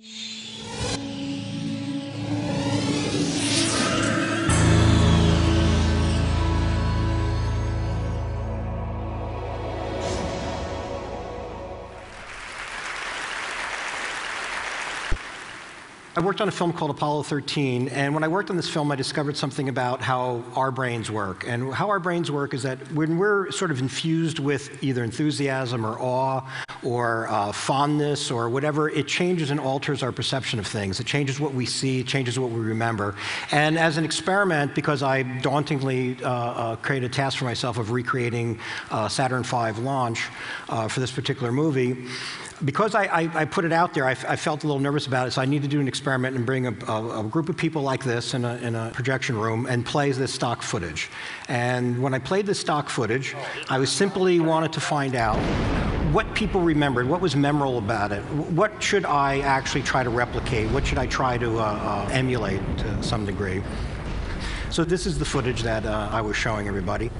I worked on a film called Apollo 13, and when I worked on this film, I discovered something about how our brains work. And how our brains work is that when we're sort of infused with either enthusiasm or awe or fondness or whatever, it changes and alters our perception of things. It changes what we see, it changes what we remember. And as an experiment, because I dauntingly created a task for myself of recreating Saturn V launch for this particular movie, because I put it out there, I felt a little nervous about it, so I needed to do an experiment and bring a group of people like this in a projection room and play this stock footage. And when I played this stock footage, I simply wanted to find out what people remembered, what was memorable about it, what should I actually try to replicate, what should I try to emulate to some degree. So this is the footage that I was showing everybody.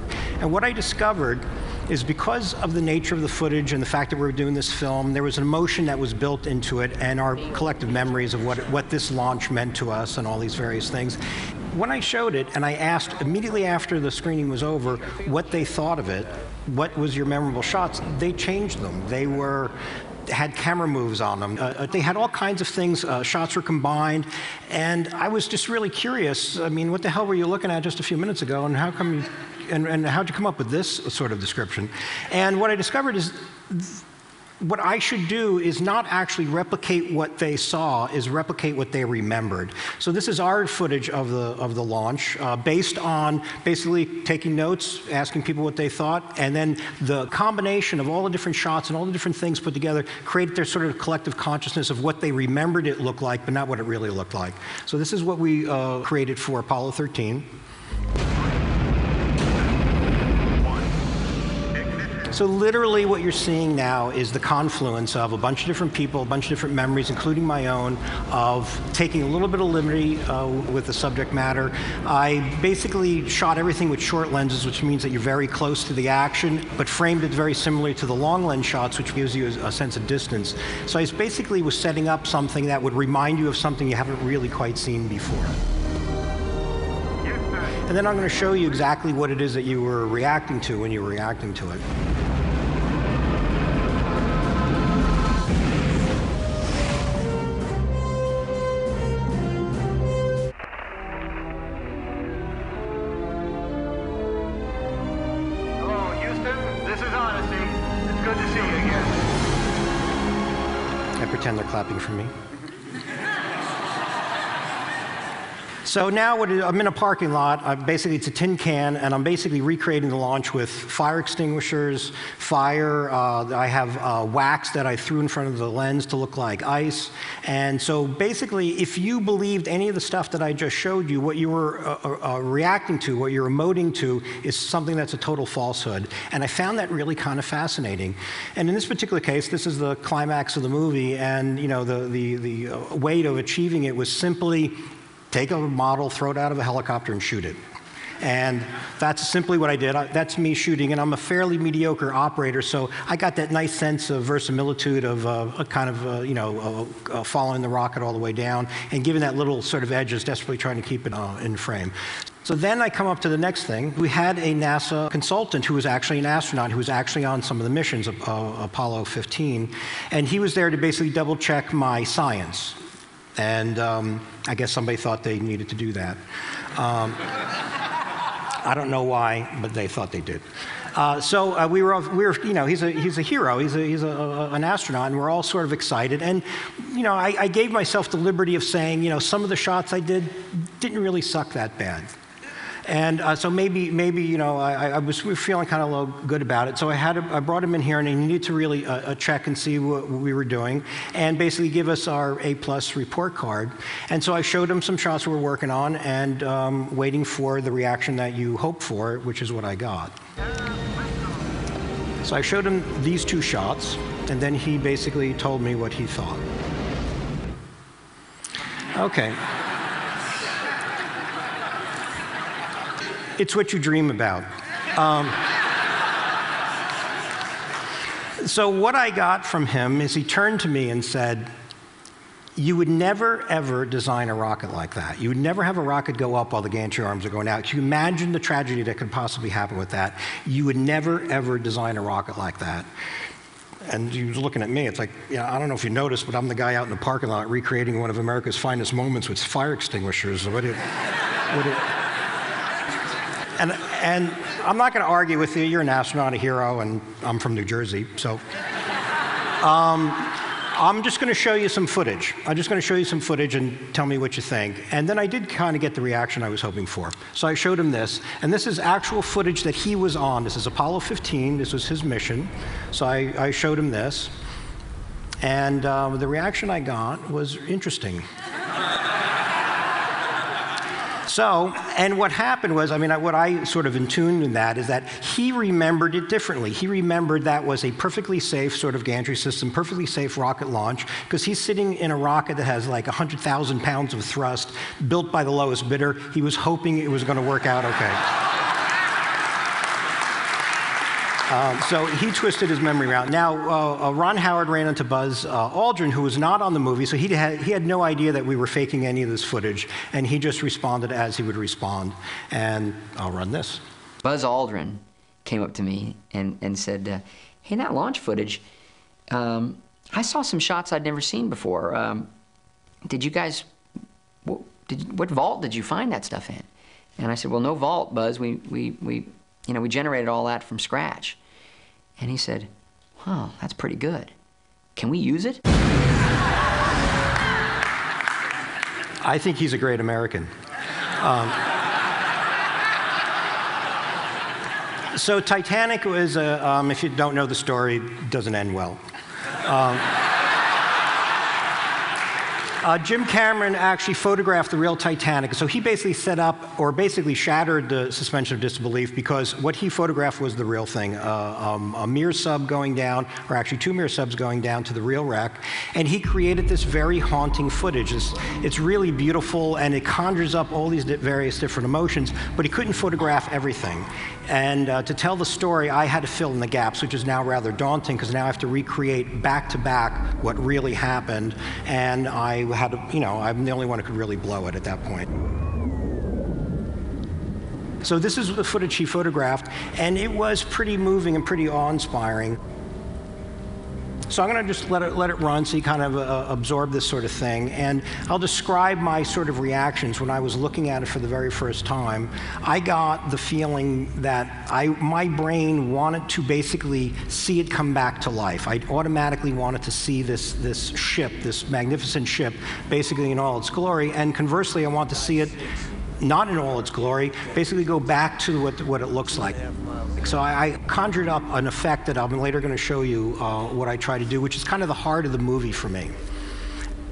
And what I discovered is because of the nature of the footage and the fact that we were doing this film, there was an emotion that was built into it and our collective memories of what this launch meant to us and all these various things. When I showed it and I asked immediately after the screening was over what they thought of it, what was your memorable shots, they changed them. They had camera moves on them. They had all kinds of things. Shots were combined. And I was just really curious. I mean, what the hell were you looking at just a few minutes ago? And how come you, and how'd you come up with this sort of description? And what I discovered is what I should do is not actually replicate what they saw, is replicate what they remembered. So this is our footage of the launch, based on basically taking notes, asking people what they thought, and then the combination of all the different shots and all the different things put together created their sort of collective consciousness of what they remembered it looked like, but not what it really looked like. So this is what we created for Apollo 13. So literally what you're seeing now is the confluence of a bunch of different people, a bunch of different memories, including my own, of taking a little bit of liberty with the subject matter. I basically shot everything with short lenses, which means that you're very close to the action, but framed it very similarly to the long lens shots, which gives you a sense of distance. So I basically was setting up something that would remind you of something you haven't really quite seen before. And then I'm going to show you exactly what it is that you were reacting to when you were reacting to it. Hello, Houston. This is Odyssey. It's good to see you again. I pretend they're clapping for me. So now I'm in a parking lot. Basically, it's a tin can, and I'm basically recreating the launch with fire extinguishers, fire. I have wax that I threw in front of the lens to look like ice. And so basically, if you believed any of the stuff that I just showed you, what you were reacting to, what you're emoting to, is something that's a total falsehood. And I found that really kind of fascinating. And in this particular case, this is the climax of the movie, and you know the way of achieving it was simply take a model, throw it out of a helicopter, and shoot it. And that's simply what I did. That's me shooting, and I'm a fairly mediocre operator, so I got that nice sense of verisimilitude of following the rocket all the way down and giving that little sort of edge, is desperately trying to keep it in frame. So then I come up to the next thing. We had a NASA consultant who was actually an astronaut who was actually on some of the missions of Apollo 15, and he was there to basically double check my science. And I guess somebody thought they needed to do that. I don't know why, but they thought they did. So we were, you know, he's a hero. He's an astronaut, and we're all sort of excited. And you know, I gave myself the liberty of saying, you know, some of the shots I did didn't really suck that bad. And so maybe you know, we were feeling kind of good about it. So I brought him in here, and he needed to really check and see what we were doing, and basically give us our A+ report card. And so I showed him some shots we were working on, and waiting for the reaction that you hope for, which is what I got. So I showed him these two shots, and then he basically told me what he thought. Okay. It's what you dream about. So what I got from him is he turned to me and said, You would never, ever design a rocket like that. You would never have a rocket go up while the gantry arms are going out. Can you imagine the tragedy that could possibly happen with that? You would never, ever design a rocket like that. And he was looking at me. It's like, I don't know if you noticed, but I'm the guy out in the parking lot recreating one of America's finest moments with fire extinguishers. And I'm not going to argue with you. You're an astronaut, a hero, and I'm from New Jersey. So I'm just going to show you some footage. I'm just going to show you some footage and tell me what you think. And then I did kind of get the reaction I was hoping for. So I showed him this. And this is actual footage that he was on. This is Apollo 15. This was his mission. So I showed him this. And the reaction I got was interesting. So, and what happened was, what I sort of intuned in that is that he remembered it differently. He remembered that was a perfectly safe sort of gantry system, perfectly safe rocket launch, because he's sitting in a rocket that has like 100,000 pounds of thrust, built by the lowest bidder. He was hoping it was going to work out okay. So he twisted his memory around. Now, Ron Howard ran into Buzz Aldrin, who was not on the movie, so he had no idea that we were faking any of this footage, and he just responded as he would respond. And I'll run this. Buzz Aldrin came up to me and said, hey, that launch footage, I saw some shots I'd never seen before. Did you guys, what vault did you find that stuff in? And I said, well, no vault, Buzz. We generated all that from scratch. And he said, wow, that's pretty good. Can we use it? I think he's a great American. So Titanic was, if you don't know the story, doesn't end well. Jim Cameron actually photographed the real Titanic. So he basically set up, or basically shattered the suspension of disbelief, because what he photographed was the real thing. A Mir sub going down, or actually 2 Mir subs going down to the real wreck. And he created this very haunting footage. It's really beautiful, and it conjures up all these various different emotions, but he couldn't photograph everything. And to tell the story, I had to fill in the gaps, which is now rather daunting, because now I have to recreate back-to-back what really happened. And I had to, I'm the only one who could really blow it at that point. So this is the footage he photographed, and it was pretty moving and pretty awe-inspiring. So I'm going to just let it run so you kind of absorb this sort of thing. And I'll describe my sort of reactions when I was looking at it for the very first time. I got the feeling that my brain wanted to basically see it come back to life. I automatically wanted to see this ship, this magnificent ship, basically in all its glory. And conversely, I want to see it not in all its glory, basically go back to what it looks like. So I conjured up an effect that I'm later going to show you what I try to do, which is kind of the heart of the movie for me.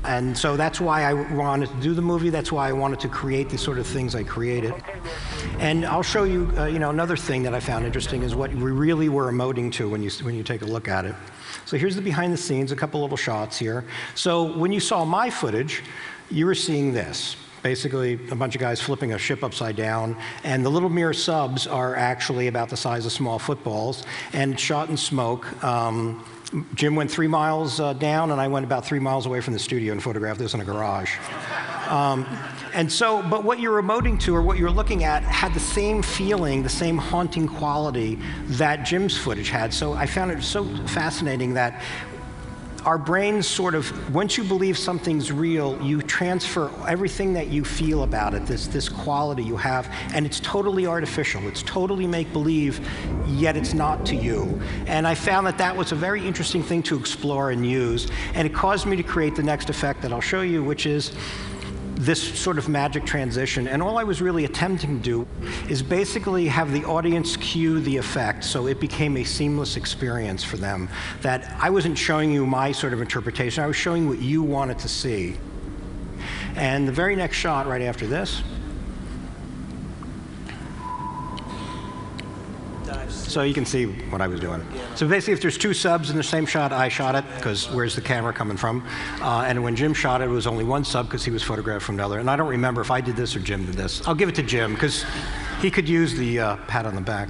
And so that's why I wanted to do the movie. That's why I wanted to create the sort of things I created. And I'll show you, another thing that I found interesting is what we really were emoting to when you take a look at it. So here's the behind the scenes, a couple little shots here. So when you saw my footage, you were seeing this. Basically, a bunch of guys flipping a ship upside down, and the little Mir subs are actually about the size of small footballs, and shot in smoke. Jim went 3 miles down, and I went about 3 miles away from the studio and photographed this in a garage. But what you're emoting to, or what you're looking at, had the same feeling, the same haunting quality that Jim's footage had. So I found it so fascinating that our brains sort of, once you believe something's real, you transfer everything that you feel about it, this quality you have, and it's totally artificial. It's totally make-believe, yet it's not to you. And I found that was a very interesting thing to explore and use, and it caused me to create the next effect that I'll show you, which is this sort of magic transition. And all I was really attempting to do is basically have the audience cue the effect, so it became a seamless experience for them. That I wasn't showing you my sort of interpretation, I was showing what you wanted to see. And the very next shot right after this. So you can see what I was doing. So basically, if there's 2 subs in the same shot, I shot it, because where's the camera coming from? And when Jim shot it, it was only 1 sub, because he was photographed from another. And I don't remember if I did this or Jim did this. I'll give it to Jim, because he could use the pat on the back.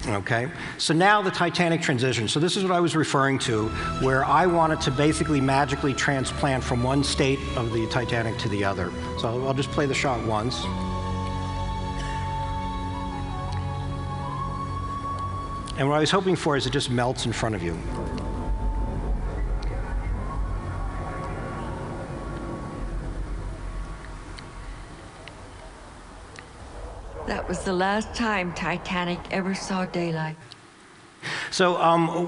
Okay, so now the Titanic transition. So this is what I was referring to, where I wanted to basically magically transplant from one state of the Titanic to the other. So I'll just play the shot once. And what I was hoping for is it just melts in front of you. That was the last time Titanic ever saw daylight. So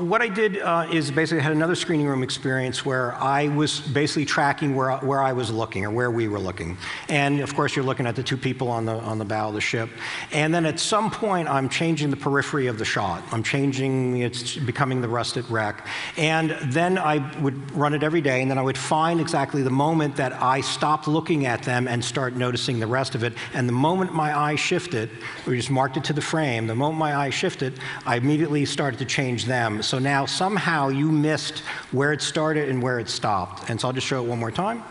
what I did is basically had another screening room experience where I was basically tracking where I was looking, or where we were looking. And of course, you're looking at the two people on the bow of the ship. And then at some point, I'm changing the periphery of the shot. I'm changing, it's becoming the rusted wreck. And then I would run it every day, and then I would find exactly the moment that I stopped looking at them and start noticing the rest of it. And the moment my eye shifted, we just marked it to the frame, the moment my eye shifted, I immediately started to change them. So now somehow you missed where it started and where it stopped. And so I'll just show it one more time.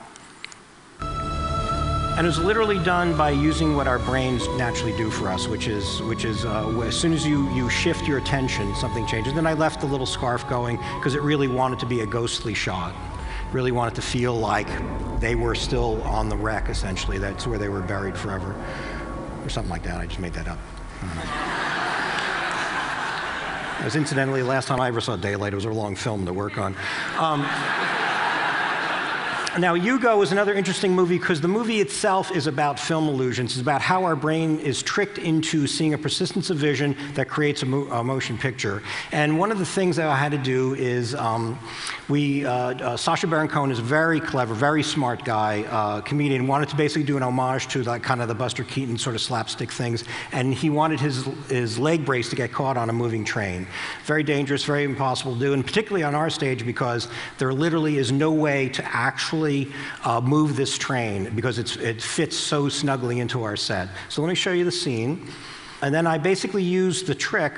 And it was literally done by using what our brains naturally do for us, which is as soon as you shift your attention, something changes. Then I left the little scarf going because it really wanted to be a ghostly shot. Really wanted to feel like they were still on the wreck, essentially. That's where they were buried forever. Or something like that. I just made that up. As incidentally, the last time I ever saw daylight, it was a long film to work on. Now, Hugo is another interesting movie because the movie itself is about film illusions. It's about how our brain is tricked into seeing a persistence of vision that creates a motion picture. And one of the things that I had to do is Sacha Baron Cohen is a very clever, very smart guy, comedian, wanted to basically do an homage to like kind of the Buster Keaton sort of slapstick things. And he wanted his leg brace to get caught on a moving train. Very dangerous, very impossible to do, and particularly on our stage because there literally is no way to actually move this train because it fits so snugly into our set. So let me show you the scene. And then I basically used the trick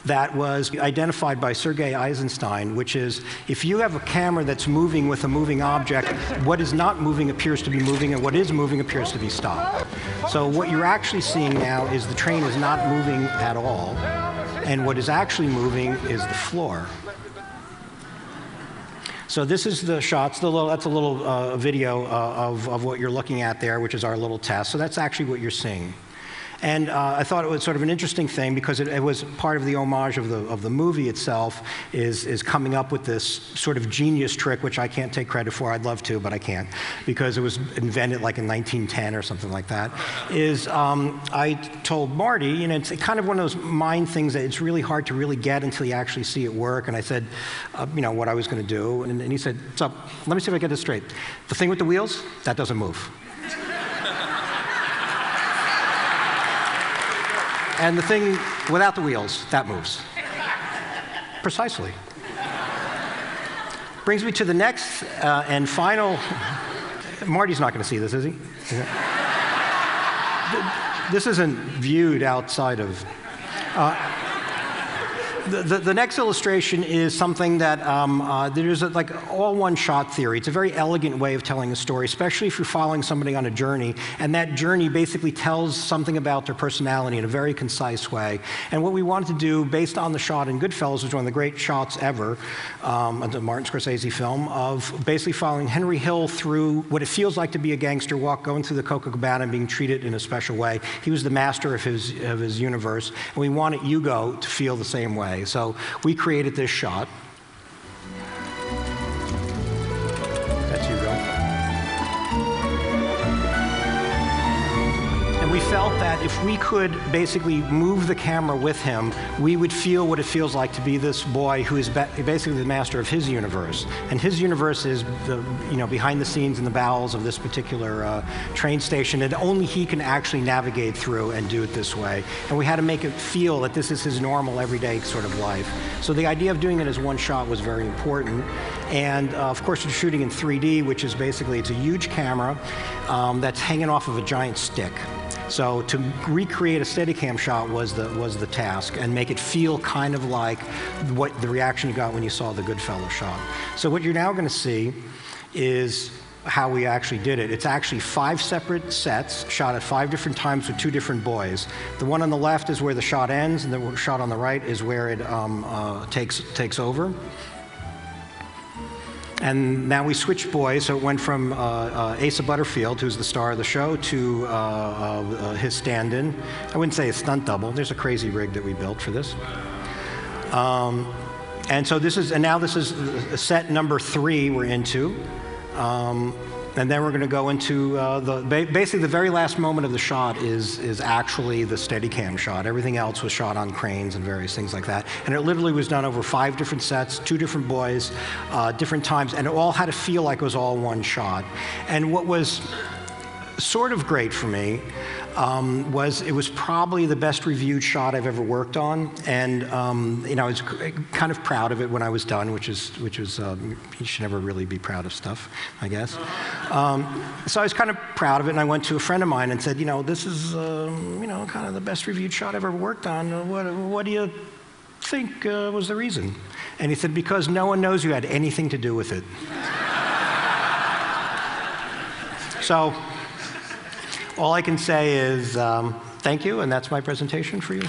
that was identified by Sergei Eisenstein, which is if you have a camera that's moving with a moving object, what is not moving appears to be moving, and what is moving appears to be stopped. So what you're actually seeing now is the train is not moving at all, and what is actually moving is the floor. So this is the shots. That's a little video of what you're looking at there, which is our little test. So that's actually what you're seeing. And I thought it was sort of an interesting thing because it was part of the homage of the movie itself is coming up with this sort of genius trick, which I can't take credit for. I'd love to, but I can't because it was invented like in 1910 or something like that. I told Marty, you know, it's kind of one of those mind things that it's really hard to really get until you actually see it work. And I said, you know, what I was going to do. And he said, so let me see if I get this straight. The thing with the wheels, that doesn't move. And the thing without the wheels, that moves. Precisely. Brings me to the next and final. Marty's not going to see this, is he? This isn't viewed outside of. The next illustration is something that there's like all one-shot theory. It's a very elegant way of telling a story, especially if you're following somebody on a journey, and that journey basically tells something about their personality in a very concise way. And what we wanted to do, based on the shot in Goodfellas, which is one of the great shots ever, the Martin Scorsese film, of basically following Henry Hill through what it feels like to be a gangster going through the Coca Cabana and being treated in a special way. He was the master of his universe, and we wanted Hugo to feel the same way. So we created this shot. That's Hugo. And we felt that if we could basically move the camera with him, we would feel what it feels like to be this boy who is basically the master of his universe. And his universe is behind the scenes in the bowels of this particular train station, and only he can actually navigate through and do it this way. And we had to make it feel that this is his normal, everyday sort of life. So the idea of doing it as one shot was very important. And of course, we're shooting in 3D, which is basically, it's a huge camera that's hanging off of a giant stick. So to recreate a Steadicam shot was the task, and make it feel kind of like what the reaction you got when you saw the Goodfellas shot. So what you're now going to see is how we actually did it. It's actually 5 separate sets, shot at 5 different times with 2 different boys. The one on the left is where the shot ends, and the shot on the right is where it takes over. And now we switched boys, so it went from Asa Butterfield, who's the star of the show, to his stand-in. I wouldn't say a stunt double. There's a crazy rig that we built for this. And so now this is set number 3 we're into. And then we're going to go into basically the very last moment of the shot is actually the Steadicam shot. Everything else was shot on cranes and various things like that. And it literally was done over 5 different sets, 2 different boys, different times, and it all had to feel like it was all one shot. And what was sort of great for me was it was probably the best reviewed shot I've ever worked on, and I was kind of proud of it when I was done, which is you should never really be proud of stuff, I guess. So I was kind of proud of it, and I went to a friend of mine and said, this is kind of the best reviewed shot I've ever worked on. What do you think was the reason? And he said, because no one knows you had anything to do with it. So all I can say is thank you, and that's my presentation for you.